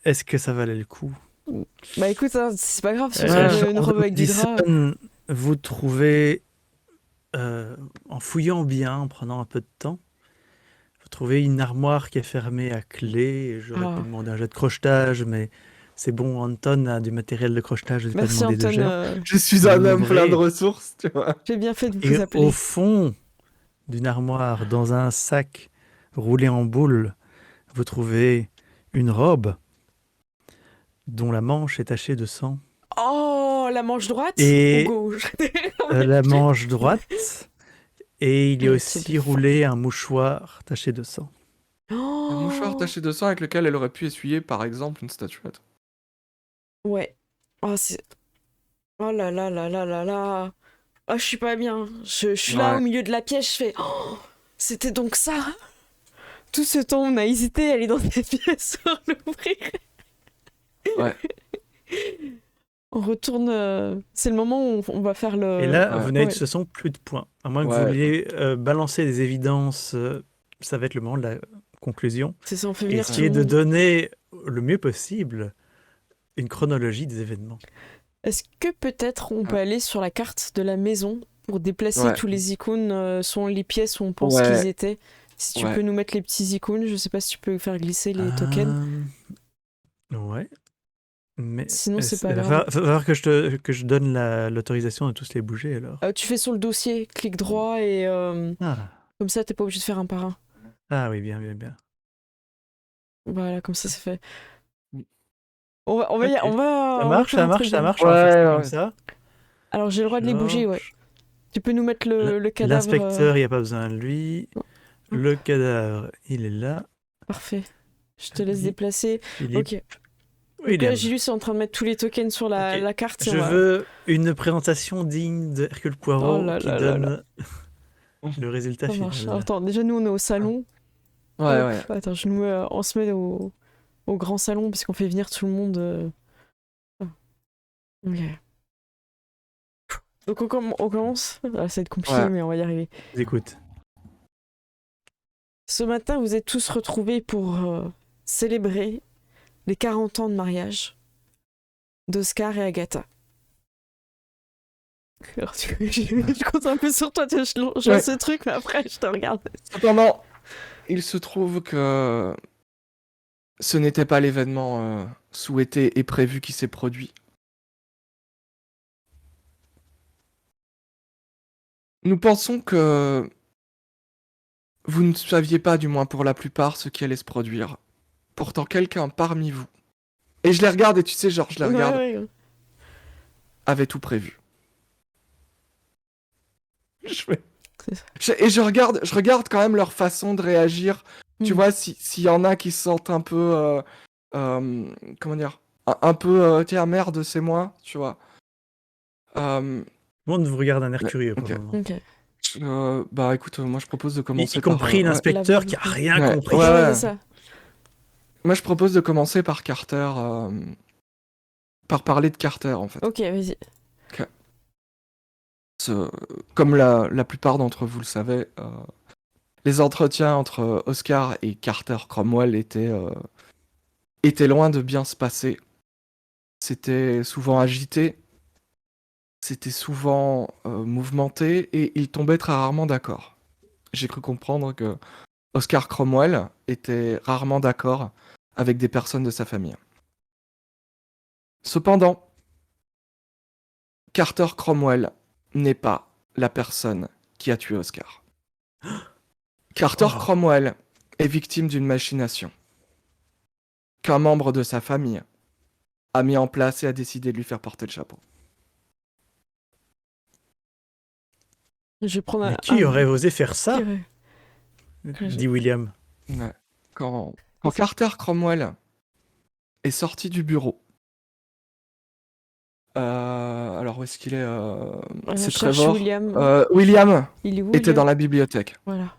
est-ce que ça valait le coup? Bah écoute, hein, c'est pas grave si on Ouais. trouve une robe avec du drap. Vous trouvez, en fouillant bien, en prenant un peu de temps, vous trouvez une armoire qui est fermée à clé. Et j'aurais pu Ah. demander un jet de crochetage, mais c'est bon, Anton a du matériel de crochetage, je ne vais pas Merci demander de Anton, jet. Je suis Vous un homme plein de l'ouvrez, ressources, tu vois. j'ai bien fait de et vous au appeler. fond d'une armoire, dans un sac roulé en boule, vous trouvez une robe dont la manche est tachée de sang. Oh, la manche droite ou Et gauche? la manche droite, et il y a Elle était aussi de fou. roulé un mouchoir taché de sang. Un mouchoir Oh, taché de sang avec lequel elle aurait pu essuyer, par exemple, une statuette. ouais. Oh, c'est... Oh là là là là là là. Oh, je suis pas bien. Je suis là au Ouais, milieu de la pièce, je fais... Oh, c'était donc ça. Tout ce temps, on a hésité à aller dans cette pièce pour l'ouvrir. ouais, On retourne... C'est le moment où on va faire Et le... là, ouais, vous n'avez de Ouais. toute façon plus de points. À moins que vous ouais. vouliez balancer des évidences, ça va être le moment de la conclusion. C'est ça, on fait Et venir ce tout qui le est de monde. donner le mieux possible une chronologie des événements. Est-ce que peut-être on peut Ouais. aller sur la carte de la maison pour déplacer Ouais. tous les icônes selon les pièces où on pense Ouais. qu'ils étaient? Si tu Ouais. peux nous mettre les petits icônes, je sais pas si tu peux faire glisser les tokens. Ouais. Mais Sinon, c'est pas il va grave. falloir que je donne l'autorisation de tous les bouger alors. Tu fais sur le dossier, clic droit et Ah. comme ça, t'es pas obligé de faire un par un. Ah oui, bien, bien, bien. Voilà, comme ça, c'est fait. Mm. On va, Ok. on va, Ça on va marche, faire ça un truc marche, ça bien. marche, on va faire Ouais, ça comme ouais. ça. Alors, j'ai le droit de les bouger, ouais. Georges, Tu peux nous mettre le cadavre. l'inspecteur, il n'y a pas besoin de lui. Le cadavre, il est là. Parfait. Je te laisse Lui, déplacer. Philippe, Ok. Donc là, William. Gilus est en train de mettre tous les tokens sur Ok. la carte. Et Je on va... veux une présentation digne de Hercule Oh Poirot là qui là là là. donne le résultat Ça marche. Alors, final. attends, déjà, nous, on est au salon. Ouais, Hop, ouais. attends, on se met au grand salon puisqu'on fait venir tout le monde. Ah, ok. Donc, on commence. Ah, ça va être compliqué, Ouais. mais on va y arriver. Écoute. Ce matin, vous êtes tous retrouvés pour célébrer les 40 ans de mariage d'Oscar et Agatha. Alors, je compte un peu sur toi, tu vois, je lance ce truc, mais après, je te regarde. Cependant, il se trouve que ce n'était pas l'événement souhaité et prévu qui s'est produit. Nous pensons que vous ne saviez pas, du moins pour la plupart, ce qui allait se produire. Pourtant, quelqu'un parmi vous, et je les regarde, et tu sais, genre, je les regarde, Ouais. avait tout prévu. Je fais- C'est ça. Et je regarde quand même leur façon de réagir. Tu Hmm. vois, s'il y en a qui se sentent un peu, comment dire, un peu, tiens, merde, c'est moi, tu vois. Le monde vous regarde d'un air Ouais, curieux pour ok. le moment. Ok. Bah écoute, moi je propose de Y commencer compris par. l'inspecteur La qui a bonne- rien Ouais, compris. ouais, Ouais, ouais. c'est ça. Moi je propose de commencer par Carter, par parler de Carter en fait. Ok, vas-y. Comme la plupart d'entre vous le savez, les entretiens entre Oscar et Carter Cromwell étaient loin de bien se passer. C'était souvent agité, c'était souvent mouvementé et ils tombaient très rarement d'accord. J'ai cru comprendre que Oscar Cromwell était rarement d'accord avec des personnes de sa famille. Cependant, Carter Cromwell n'est pas la personne qui a tué Oscar. Carter Oh. Cromwell est victime d'une machination qu'un membre de sa famille a mis en place et a décidé de lui faire porter le chapeau. Je vais prendre Mais qui aurait osé faire Qui ça? aurait- Dit William. Ouais. Quand Carter Cromwell est sorti du bureau, alors où est-ce qu'il est C'est cherche Trevor. William. William Il est où, était William dans la bibliothèque. Voilà.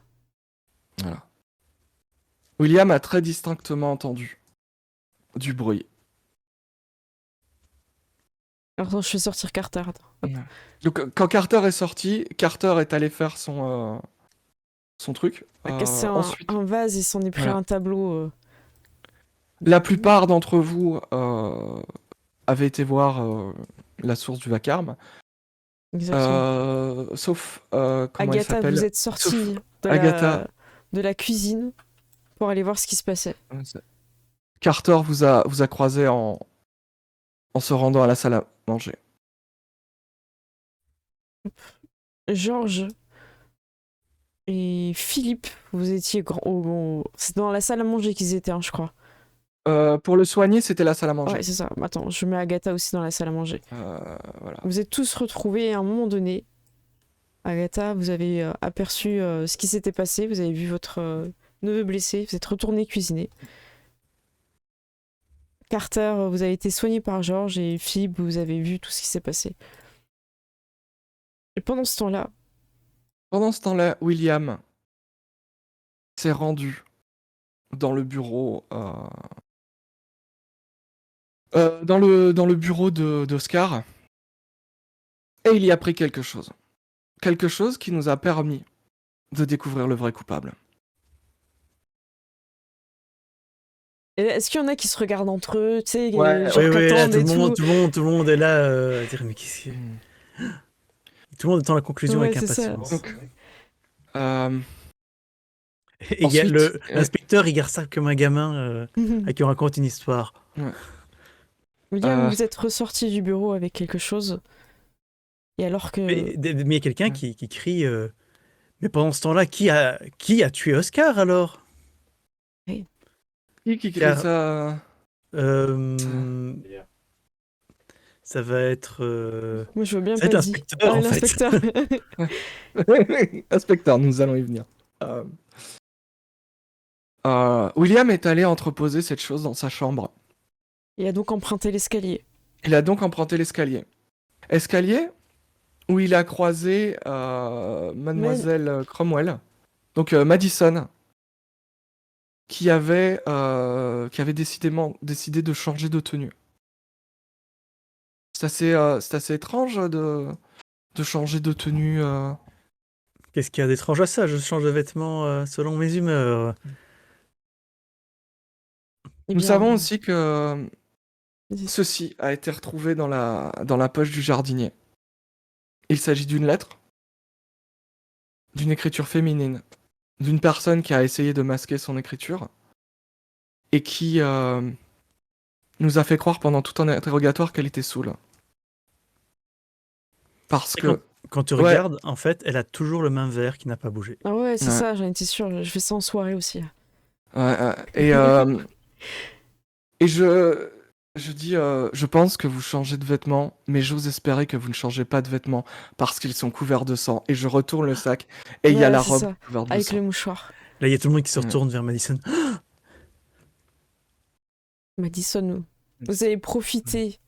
Voilà. William a très distinctement entendu du bruit. Alors, attends, je fais sortir Carter. Attends. Hop. Donc quand Carter est sorti, Carter est allé faire son truc. A cassé Ensuite, un vase, il s'en est pris voilà. un tableau. La plupart d'entre vous avaient été voir la source du vacarme. Exactement. Sauf, comment elle Agatha, vous s'appelle? êtes sortie Sauf Agatha. de la cuisine pour aller voir ce qui se passait. Carter vous a croisé en se rendant à la salle à manger. Georges et Philippe, vous étiez c'est dans la salle à manger qu'ils étaient, hein, je crois. Pour le soigner, c'était la salle à manger. Ouais, c'est ça. Attends, je mets Agatha aussi dans la salle à manger. Voilà. Vous êtes tous retrouvés à un moment donné. Agatha, vous avez aperçu ce qui s'était passé. Vous avez vu votre neveu blessé. Vous êtes retourné cuisiner. Carter, vous avez été soigné par Georges. Et Philippe, vous avez vu tout ce qui s'est passé. Et pendant ce temps-là, William s'est rendu dans le bureau dans le bureau d'Oscar et il y a appris quelque chose. Quelque chose qui nous a permis de découvrir le vrai coupable. est-ce qu'il y en a qui se regardent entre eux, tu sais, Ouais, genre Oui, oui, là, qu'attendent et tout. tout le monde est là à dire mais qu'est-ce que... Tout le monde attend la conclusion Ouais, avec c'est ça. impatience. Donc, Et il y a ensuite, l'inspecteur, il garde ça comme un gamin à qui on raconte une histoire. William, vous êtes ressorti du bureau avec quelque chose. Et alors que... Mais il y a quelqu'un qui crie mais pendant ce temps-là, qui a tué Oscar alors? qui crie Car- ça Ça va être... Moi, je veux bien ça va pas être dit. l'inspecteur, en fait. L'inspecteur. Inspecteur, nous allons y venir. William est allé entreposer cette chose dans sa chambre. Il a donc emprunté l'escalier. Il a donc emprunté l'escalier. Escalier où il a croisé Mademoiselle Cromwell, donc Madison, qui avait décidé de changer de tenue. C'est assez étrange de changer de tenue. Qu'est-ce qu'il y a d'étrange à ça? Je change de vêtements selon mes humeurs. Eh Nous bien, savons aussi que ceci a été retrouvé dans la poche du jardinier. Il s'agit d'une lettre, d'une écriture féminine, d'une personne qui a essayé de masquer son écriture et qui nous a fait croire pendant tout un interrogatoire qu'elle était saoule. Parce que... Quand tu regardes, en fait, elle a toujours le même verre qui n'a pas bougé. Ah ouais, c'est Ouais. ça, j'en étais sûre. Je fais ça en soirée aussi. Et je dis, je pense que vous changez de vêtements, mais j'ose espérer que vous ne changez pas de vêtements parce qu'ils sont couverts de sang. Et je retourne le sac et il y a Ouais, la c'est robe ça, couverte de avec sang. le mouchoir. Là, il y a tout le monde qui se retourne vers Madison. Madison, vous avez profité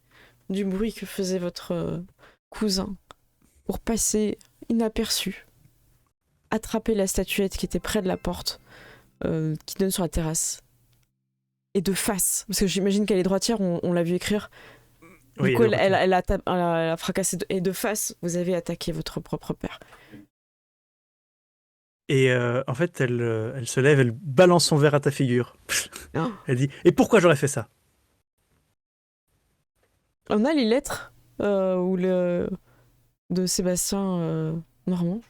du bruit que faisait votre cousin pour passer inaperçu, attraper la statuette qui était près de la porte qui donne sur la terrasse. Et de face, parce que j'imagine qu'elle est droitière, on l'a vu écrire. Oui, Du coup, elle est elle a fracassé. Et de face, vous avez attaqué votre propre père. Et en fait, elle se lève, elle balance son verre à ta figure. Oh. Elle dit « Et pourquoi j'aurais fait ça ?» On a les lettres de Sébastien Normand.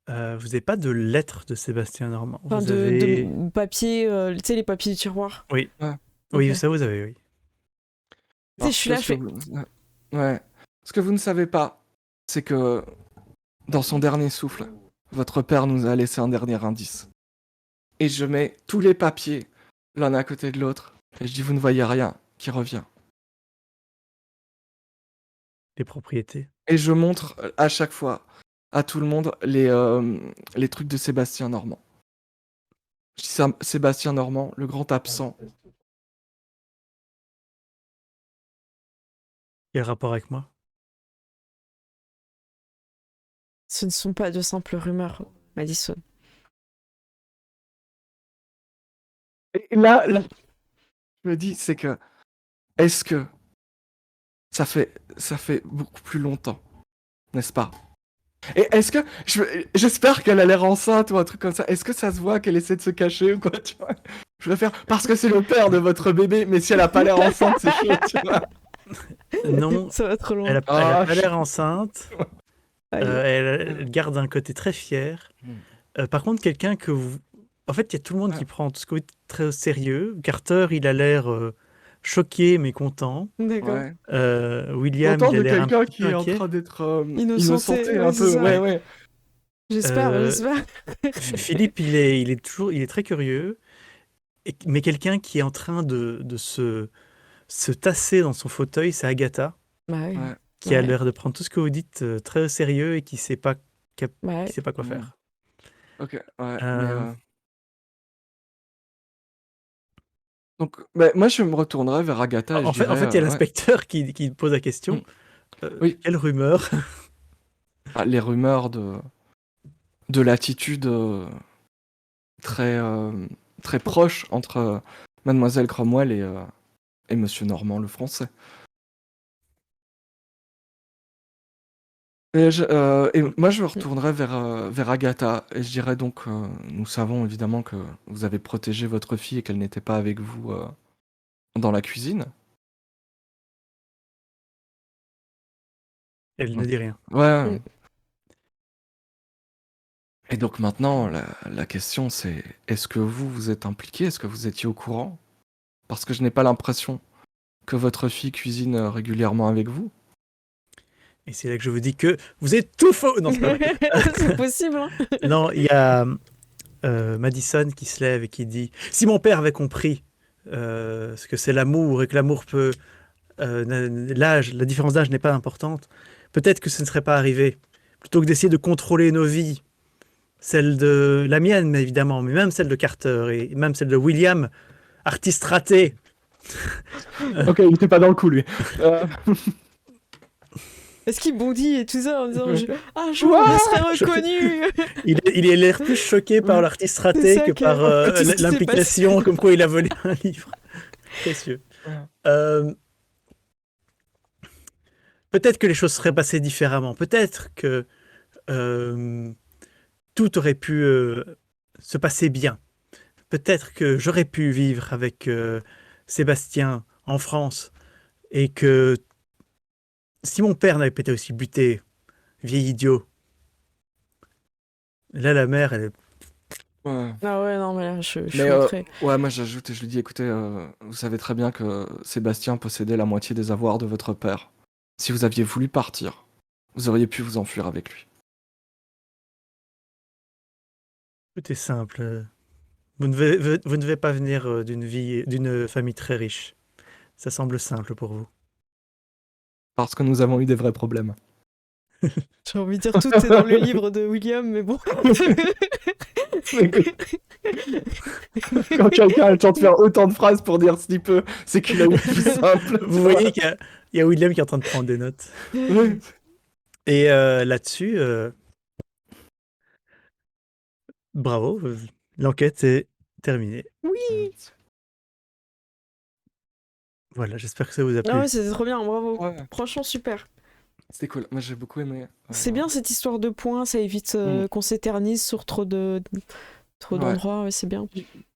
Vous n'avez pas de lettre de Sébastien Normand. Enfin, Vous avez... de papier, tu sais, les papiers du tiroir. Oui. Ouais. Oui, Ok. ça vous avez, oui. Tu sais, je suis là, je fais... Ouais. Ce que vous ne savez pas, c'est que dans son dernier souffle, votre père nous a laissé un dernier indice. Et je mets tous les papiers l'un à côté de l'autre. Et je dis, vous ne voyez rien qui revient. Les propriétés. Et je montre à chaque fois à tout le monde les trucs de Sébastien Normand. Je dis Sébastien Normand, le grand absent. Quel rapport avec moi? Ce ne sont pas de simples rumeurs, Madison. Et là, je me dis, c'est que, est-ce que ça fait beaucoup plus longtemps, n'est-ce pas? Et est-ce que, j'espère qu'elle a l'air enceinte ou un truc comme ça. Est-ce que ça se voit qu'elle essaie de se cacher ou quoi, tu vois? Je vais faire parce que c'est le père de votre bébé, mais si elle a pas l'air enceinte, c'est chaud, tu vois. Non, Ça va trop loin. elle a Ah, pas l'air enceinte. Aïe. Elle garde un côté très fier. Par contre, quelqu'un que vous... En fait, il y a tout le monde qui prend tout ce que vous dites très au sérieux. Carter, il a l'air choqué mais content. D'accord. Ouais. William, Content il a de l'air un quelqu'un petit qui peu est en inquiet. train d'être Innocenté, innocenté ouais, un c'est peu. ça. Ouais, ouais. J'espère, Euh, j'espère. Philippe, il est très curieux, mais quelqu'un qui est en train de se tasser dans son fauteuil, c'est Agatha, Bah oui. Ouais. qui a Ouais. l'air de prendre tout ce que vous dites très au sérieux et qui sait pas, qui Ouais. sait pas quoi Mm. faire. Ok, ouais. Euh, Donc, moi, je me retournerais vers Agatha et je en dirais, fait, il y a ouais. l'inspecteur qui pose la question. Oui, Quelle rumeur? les rumeurs de l'attitude très, très proche entre Mademoiselle Cromwell et Monsieur Normand, le français. Et moi, je me retournerais vers Agatha et je dirais donc, nous savons évidemment que vous avez protégé votre fille et qu'elle n'était pas avec vous dans la cuisine. Elle ne dit rien. Ouais. Mm. Et donc maintenant, la question c'est, est-ce que vous êtes impliqué? Est-ce que vous étiez au courant? Parce que je n'ai pas l'impression que votre fille cuisine régulièrement avec vous. Et c'est là que je vous dis que vous êtes tout faux. Non, c'est pas vrai. C'est possible, hein. Non, il y a Madison qui se lève et qui dit si mon père avait compris ce que c'est l'amour et que l'amour peut l'âge, la différence d'âge n'est pas importante, peut-être que ce ne serait pas arrivé. Plutôt que d'essayer de contrôler nos vies, celle de la mienne, mais évidemment, mais même celle de Carter et même celle de William, artiste raté. Ok, il était pas dans le coup lui. Est-ce qu'il bondit et tout ça en disant je Ouah, serais reconnu. Il a l'air plus choqué par l'artiste raté ça, que par carrément. Tout ce qui s'est l'implication, passé. comme quoi il a volé un livre. Précieux. Ouais. Peut-être que les choses seraient passées différemment. Peut-être que tout aurait pu se passer bien. Peut-être que j'aurais pu vivre avec Sébastien en France et que si mon père n'avait pas été aussi buté, vieil idiot. Là, la mère, elle est... Ouais. Ah ouais, non, mais là, je suis Mais outré. ouais, moi j'ajoute et je lui dis, écoutez, vous savez très bien que Sébastien possédait la moitié des avoirs de votre père. Si vous aviez voulu partir, vous auriez pu vous enfuir avec lui. Tout est simple. Vous ne devez pas venir d'une famille très riche. Ça semble simple pour vous. Parce que nous avons eu des vrais problèmes. J'ai envie de dire tout est dans le livre de William, mais bon. Quand quelqu'un a le temps de faire autant de phrases pour dire si peu, c'est qu'il a eu plus simple. Vous voyez qu'il y a William qui est en train de prendre des notes. Oui. Et là-dessus, bravo, l'enquête est terminée. Oui. Voilà, j'espère que ça vous a Ah plu. ouais, c'était trop bien, bravo. Ouais, Franchement, super. c'était cool. Moi j'ai beaucoup aimé. C'est bien cette histoire de points, ça évite qu'on s'éternise sur trop d'endroits, ouais, c'est bien.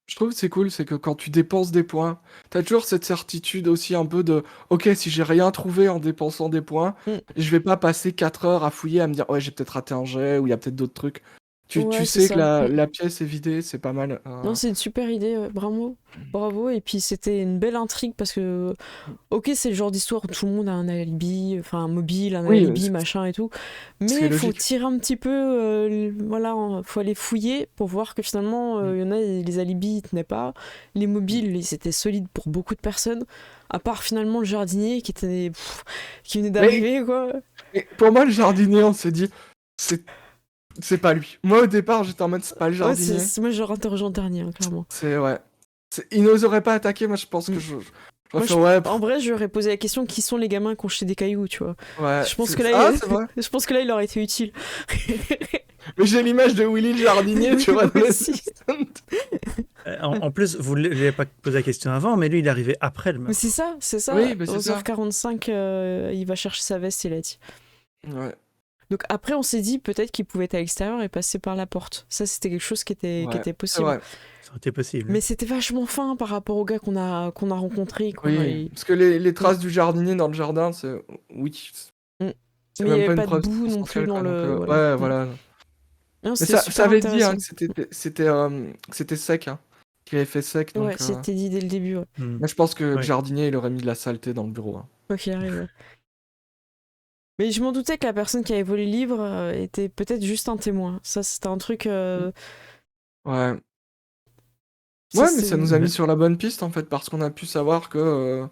Je trouve que c'est cool, c'est que quand tu dépenses des points, t'as toujours cette certitude aussi un peu de ok, si j'ai rien trouvé en dépensant des points, je vais pas passer 4 heures à fouiller, à me dire ouais, j'ai peut-être raté un jet ou il y a peut-être d'autres trucs. Tu Ouais, c'est sais que ça. la pièce est vidée, c'est pas mal. Non, c'est une super idée, ouais, bravo. Bravo, et puis c'était une belle intrigue parce que, ok, c'est le genre d'histoire où tout le monde a un alibi, enfin un mobile, un Oui, alibi, c'est- machin et tout. c'est Mais il faut logique. tirer un petit peu, voilà, faut aller fouiller pour voir que finalement, il y en a, les alibis ils tenaient pas. Les mobiles, ils étaient solides pour beaucoup de personnes, à part finalement le jardinier qui venait d'arriver, quoi. Et pour moi, le jardinier, on s'est dit, c'est pas lui. Moi au départ, j'étais en mode c'est pas le Ouais, jardinier. moi j'aurais interrogé en dernier, hein, clairement. C'est ouais. Il nous aurait pas attaqué, moi je pense que je Moi, ferais, ouais, en vrai, je lui aurais posé la question qui sont les gamins qui ont jeté des cailloux, tu vois. ouais. Je pense c'est- que là, Ah, c'est vrai. je pense que là, il aurait été utile. Mais j'ai l'image de Willy le jardinier, tu vois. Oui, aussi. En plus, vous ne lui avez pas posé la question avant, mais lui, il est arrivé après le Mais meurtre. c'est ça, c'est ça. Oui, mais c'est ça. 11h45, il va chercher sa veste, il a dit. Ouais. Donc après, on s'est dit peut-être qu'il pouvait être à l'extérieur et passer par la porte. Ça, c'était quelque chose qui était C'est possible. vrai. Ça aurait été possible. Mais c'était vachement fin par rapport au gars qu'on a rencontré, quoi. Oui, parce que les traces du jardinier dans le jardin, c'est... Oui, Mm. c'est Mais il même n'y avait pas une pas de preuve boue non plus circonstancielle, dans quoi, donc, le... ouais, Voilà. voilà. Non, Mais c'était ça super avait dit hein, intéressant. que c'était sec, hein, qu'il avait fait sec, donc... Ouais, c'était dit dès le début, ouais. Mais je pense que le Ouais. jardinier, il aurait mis de la saleté dans le bureau. Hein. Quoi qu'il arrive, ouais. Mais je m'en doutais que la personne qui avait volé le livre était peut-être juste un témoin. Ça, c'était un truc... Ouais. ça, Ouais, mais ça nous a mis Ouais. sur la bonne piste, en fait, parce qu'on a pu savoir que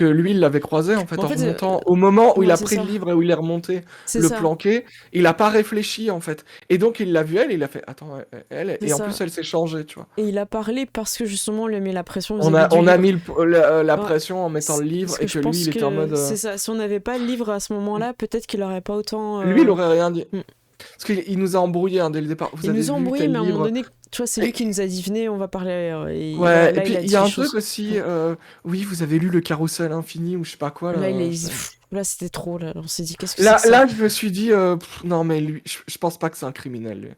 lui, il l'avait croisé, en fait, En en fait, remontant. Au moment où il ouais, a c'est pris le ça. livre et où il est remonté, C'est le ça. planqué, il a pas réfléchi, en fait. Et donc, il l'a vu, elle, il a fait, attends, elle, C'est et en ça. plus, elle s'est changée, tu vois. Et il a parlé parce que justement, on lui a mis la pression On vis-à-vis a, du on a livre. mis la Ouais. pression en mettant le livre Parce que et je que lui, pense il était en que mode. c'est ça. Si on n'avait pas le livre à ce moment-là, peut-être qu'il aurait pas autant. Lui, il aurait rien dit. Mm. Parce qu'il nous a embrouillé hein, dès le départ. Vous Il avez nous a vu embrouillé, tel mais à un moment livre. donné, tu vois, c'est lui qui nous a dit venez, on va parler. Et Ouais, voilà, et là, puis il a il dit y a les un choses. truc aussi. Oui, vous avez lu Le Carrousel Infini ou je sais pas quoi. Là, Là, là c'était trop. Là, on s'est dit qu'est-ce que là, c'est que ça là, je me suis dit, non, mais lui, je pense pas que c'est un criminel. Lui.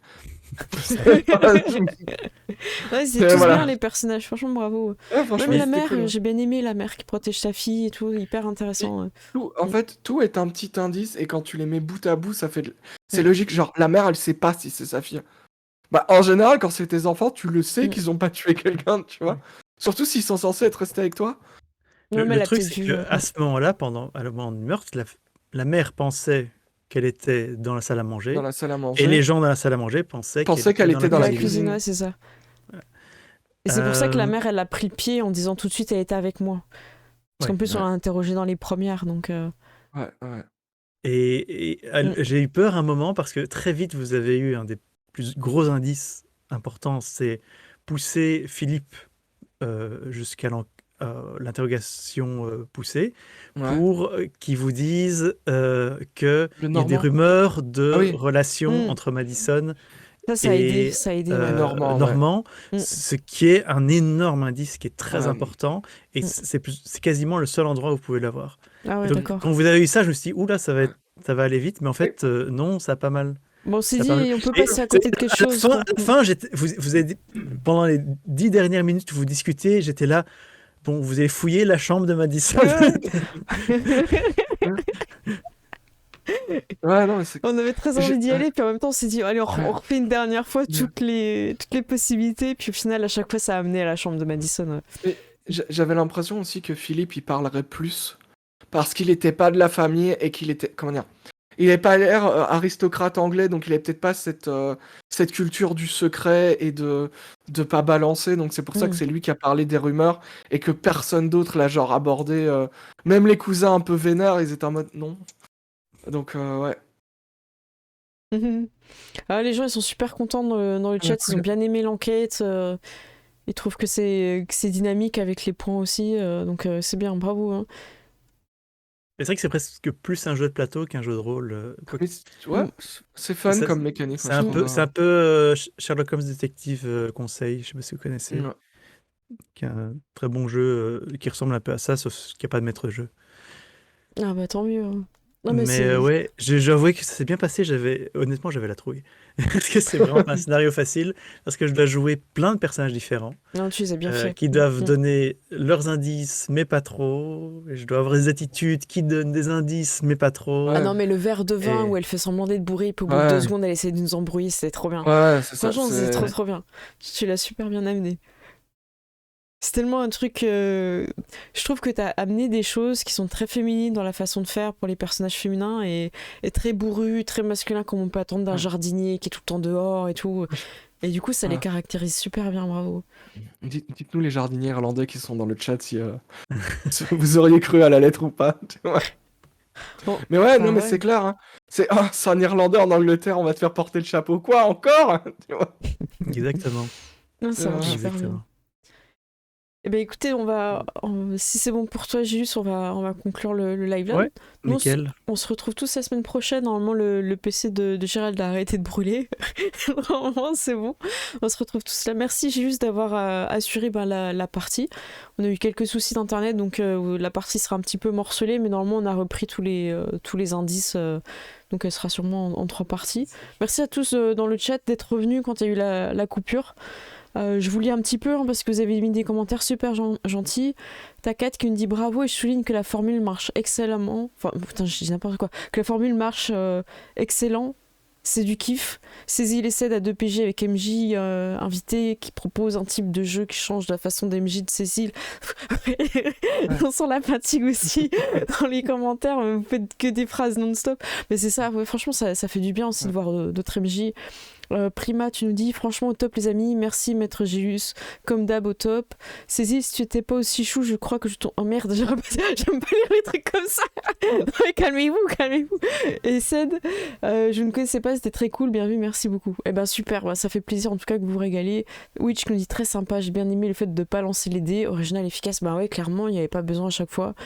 Ouais, c'est tous voilà. bien les personnages, franchement bravo. Ouais, franchement, Même la c'était mère, cool. j'ai bien aimé la mère qui protège sa fille et tout, hyper intéressant. En fait, tout est un petit indice et quand tu les mets bout à bout, ça fait. C'est Mm. logique. Genre, la mère, elle sait pas si c'est sa fille. Bah, en général, quand c'est tes enfants, tu le sais Mm. qu'ils ont pas tué quelqu'un, tu vois. Surtout s'ils sont censés être restés avec toi. Ouais, mais Le elle a truc, peut-être c'est vu. qu'à ce moment-là, à le moment du meurtre, la mère pensait qu'elle était dans la salle à Dans manger, la salle à et manger. les gens dans la salle à manger pensaient Pensait qu'elle était dans la la cuisine. cuisine, ouais, c'est ça. Et c'est pour ça que la mère, elle a pris le pied en disant tout de suite, elle était avec moi. Parce qu'en Ouais. plus, on l'a interrogée dans les premières, donc. Ouais, ouais. Et j'ai eu peur un moment parce que très vite, vous avez eu un des plus gros indices importants, c'est pousser Philippe jusqu'à l'interrogation poussée Ouais. pour qu'ils vous disent qu'il Le y a des Normand. rumeurs de Ah oui. relation entre Madison Ça a aidé, et ça a aidé. Ouais. Normand, ouais. ce qui est un énorme indice qui est très Ouais. important, et Mm. c'est quasiment le seul endroit où vous pouvez l'avoir. Ah ouais, Donc, d'accord. quand vous avez eu ça, je me suis dit, oula, ça va aller vite, mais en fait, non, ça a pas mal. Bon, on s'est Ça a dit, pas mal. on peut Et passer à côté de quelque chose. à quoi. la fin, vous avez pendant les 10 dernières minutes où vous discutez, j'étais là, bon, vous avez fouillé la chambre de Madison. Ouais, non, mais c'est. On avait très envie d'y aller, puis en même temps, on s'est dit, allez, on refait une dernière fois toutes les possibilités, puis au final, à chaque fois, ça a amené à la chambre de Madison. Mais j'avais l'impression aussi que Philippe, il parlerait plus. Parce qu'il était pas de la famille et qu'il était. Comment dire? Il n'avait pas l'air aristocrate anglais, donc il avait peut-être pas cette culture du secret et de pas balancer. Donc c'est pour ça que c'est lui qui a parlé des rumeurs et que personne d'autre l'a genre abordé. Même les cousins un peu vénères, ils étaient en mode non. Donc ouais. Ah, les gens, ils sont super contents dans le chat, ils ont bien aimé l'enquête. Ils trouvent que c'est dynamique avec les points aussi, donc c'est bien, bravo. Hein. C'est vrai que c'est presque plus un jeu de plateau qu'un jeu de rôle. Mais ouais, c'est fun comme mécanique. C'est un peu Sherlock Holmes Détective Conseil, je sais pas si vous connaissez, Ouais. qui est un très bon jeu qui ressemble un peu à ça, sauf qu'il n'y a pas de maître jeu. Ah bah tant mieux. Hein. Non, mais ouais, j'avoue que ça s'est bien passé. Honnêtement, j'avais la trouille. Parce que c'est vraiment pas un scénario facile, parce que je dois jouer plein de personnages différents. Non, tu les as bien fait. Qui doivent donner leurs indices, mais pas trop. Et je dois avoir des attitudes qui donnent des indices, mais pas trop. Ah non, mais le verre de vin où elle fait semblant d'être bourrée, puis au bout de 2 secondes, elle essaie de nous embrouiller, c'était trop bien. Ouais, c'est ça. Franchement, c'est trop bien. Tu l'as super bien amené. C'est tellement un truc. Je trouve que t'as amené des choses qui sont très féminines dans la façon de faire pour les personnages féminins et très bourrus, très masculins, comme on peut attendre d'un jardinier qui est tout le temps dehors et tout. Et du coup, ça les caractérise super bien, bravo. Dites-nous les jardiniers irlandais qui sont dans le chat si vous auriez cru à la lettre ou pas. Bon, mais ouais, non, mais c'est clair. Hein. C'est un Irlandais en Angleterre, on va te faire porter le chapeau. Quoi encore? Exactement. Non, ça marche super bien. Eh ben écoutez, si c'est bon pour toi, Gilus, on va conclure le live là. Ouais, Nous, nickel. on se retrouve tous la semaine prochaine. Normalement, le PC de Gérald a arrêté de brûler. Normalement, c'est bon. On se retrouve tous là. Merci, Gilus, d'avoir assuré la partie. On a eu quelques soucis d'internet, donc la partie sera un petit peu morcelée, mais normalement, on a repris tous les indices. Donc elle sera sûrement en 3 parties. Merci à tous dans le chat d'être revenus quand il y a eu la coupure. Je vous lis un petit peu parce que vous avez mis des commentaires super gentils. Takat qui me dit bravo et je souligne que la formule marche excellemment. Enfin, putain, je dis n'importe quoi. Que la formule marche excellent. C'est du kiff. Saisis les cèdes à 2 PG avec MJ invité qui propose un type de jeu qui change la façon d'MJ de Cécile. On sent la fatigue aussi dans les commentaires. Vous faites que des phrases non-stop. Mais c'est ça, ouais, franchement, ça fait du bien aussi de voir d'autres MJ. Prima, tu nous dis franchement au top les amis, merci Maître Gilus, comme d'hab au top. Cécile, si tu étais pas aussi chou, je crois que je t'en... Oh merde, j'aime pas lire les trucs comme ça. Non, calmez-vous. Et Ced, je ne connaissais pas, c'était très cool, bien vu, merci beaucoup. Eh ben super, bah, ça fait plaisir en tout cas que vous vous régalez. Witch nous dit très sympa, j'ai bien aimé le fait de pas lancer les dés, original, efficace, bah ouais, clairement, il n'y avait pas besoin à chaque fois.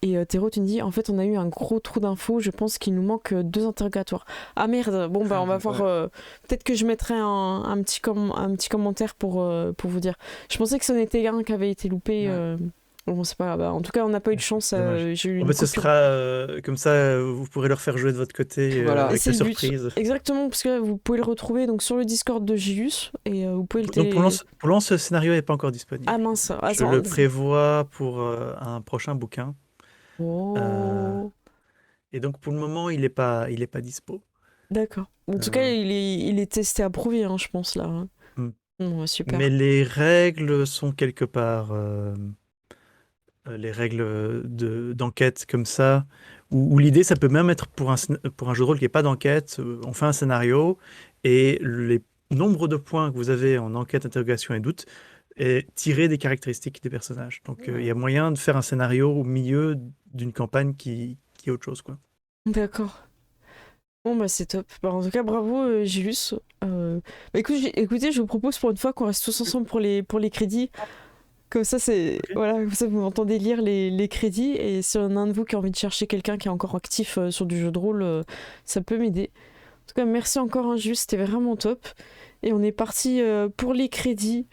Et Théro, tu me dis, en fait, on a eu un gros trou d'infos, je pense qu'il nous manque 2 interrogatoires. Ah merde, bon, bah, on va voir. Peut-être que je mettrai un petit commentaire pour vous dire. Je pensais que c'en était un qui avait été loupé. Bon, c'est pas grave. Bah, en tout cas, on n'a pas eu de chance. J'ai eu En une fait, ce coupure. sera comme ça, vous pourrez le refaire jouer de votre côté Voilà. avec Et c'est la le but. surprise. Exactement, parce que vous pouvez le retrouver donc, sur le Discord de Gilus et vous pouvez le Donc pour l'instant, ce scénario n'est pas encore disponible. Ah mince, Je le prévois pour un prochain bouquin. Oh. Et donc pour le moment, il est pas dispo. D'accord. En tout cas, il est testé, approuvé, hein, je pense là. Super. Mais les règles sont quelque part les règles d'enquête comme ça, où l'idée, ça peut même être pour un jeu de rôle qui n'est pas d'enquête, on fait un scénario et les nombres de points que vous avez en enquête, interrogation et doute est tiré des caractéristiques des personnages. Donc il y a moyen de faire un scénario au milieu d'une campagne qui est autre chose, quoi. D'accord. Bon bah c'est top. Bah, en tout cas bravo Gilus. Écoutez, je vous propose pour une fois qu'on reste tous ensemble pour les crédits. Comme ça voilà, comme ça vous m'entendez lire les crédits et si on a un de vous qui a envie de chercher quelqu'un qui est encore actif sur du jeu de rôle, ça peut m'aider. En tout cas merci encore Gilus, c'était vraiment top. Et on est parti pour les crédits.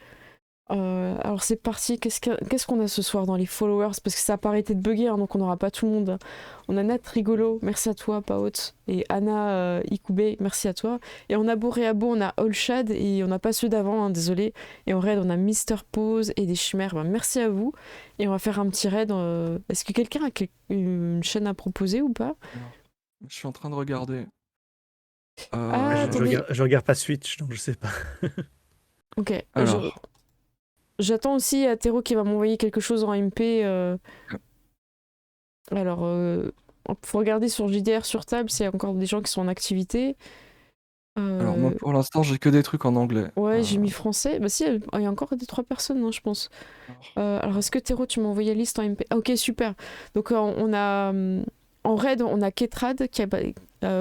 Alors c'est parti, qu'est-ce qu'on a ce soir dans les followers? Parce que ça n'a pas arrêté de bugger, hein, donc on n'aura pas tout le monde. On a Nat Rigolo, merci à toi, Paot. Et Anna Ikoube, merci à toi. Et on a Boréabo, on a Olshad, et on n'a pas ceux d'avant, hein, désolé. Et en raid, on a Mister Pose et des chimères. Ben, merci à vous. Et on va faire un petit raid. Est-ce que quelqu'un a une chaîne à proposer ou pas? Je suis en train de regarder. Je regarde pas Switch, donc je sais pas. Ok. Alors... J'attends aussi Théro qui va m'envoyer quelque chose en MP. Alors, faut regarder sur JDR sur table s'il y a encore des gens qui sont en activité. Alors moi pour l'instant j'ai que des trucs en anglais. Ouais, j'ai mis français. Bah si, il y a encore 3 personnes, hein, je pense. Alors est-ce que Théro, tu m'as envoyé la liste en MP? Ah, ok, super. Donc on a... En raid, on a Ketrad qui a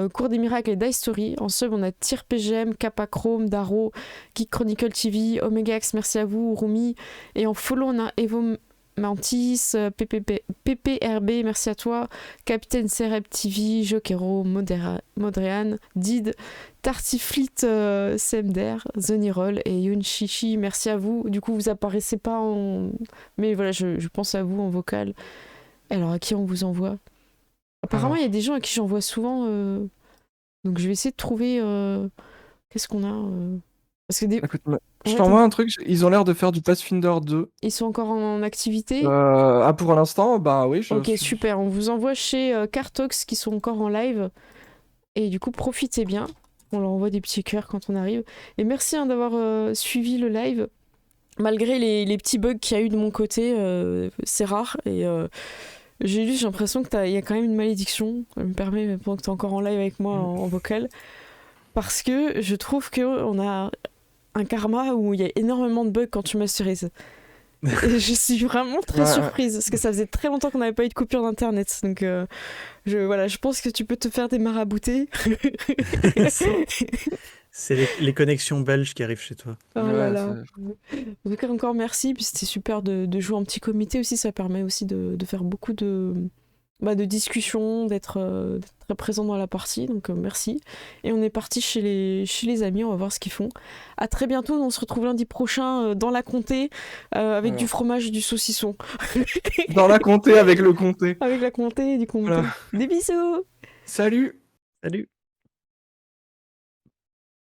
Cours des Miracles et Dice Story. En sub, on a Tyr PGM, Kappa Chrome, Daro, Geek Chronicle TV, Omegax, merci à vous, Rumi. Et en follow, on a Evo Mantis, PPRB, merci à toi, Capitaine Cereb TV, Jokero, Modrean, Did, Tartiflit, Semder, Zonirol et Yunshishi, merci à vous. Du coup, vous apparaissez pas en... Mais voilà, je pense à vous en vocal. Alors, à qui on vous envoie? Apparemment, il y a des gens à qui j'envoie souvent. Donc, je vais essayer de trouver. Qu'est-ce qu'on a Parce que Écoute, je t'envoie un truc. Ils ont l'air de faire du Pathfinder 2. Ils sont encore en activité pour l'instant, bah oui. Ok, super. On vous envoie chez Cartox qui sont encore en live. Et du coup, profitez bien. On leur envoie des petits cœurs quand on arrive. Et merci d'avoir suivi le live. Malgré les petits bugs qu'il y a eu de mon côté, c'est rare. Et. J'ai l'impression qu'il y a quand même une malédiction. Je me permets, pendant que tu es encore en live avec moi en vocal. Parce que je trouve qu'on a un karma où il y a énormément de bugs quand tu masterises. Et je suis vraiment très surprise. Parce que ça faisait très longtemps qu'on n'avait pas eu de coupure d'internet. Donc je pense que tu peux te faire des maraboutés. C'est les connexions belges qui arrivent chez toi. Oh Ouais, là là. En tout cas, encore merci. Puis c'était super de jouer en petit comité aussi. Ça permet aussi de faire beaucoup de discussions, d'être très présent dans la partie. Donc merci. Et on est parti chez les amis. On va voir ce qu'ils font. À très bientôt. On se retrouve lundi prochain dans la comté avec Voilà. du fromage et du saucisson. Dans la comté avec le comté. Avec la comté et du comté. Voilà. Des bisous. Salut! Salut!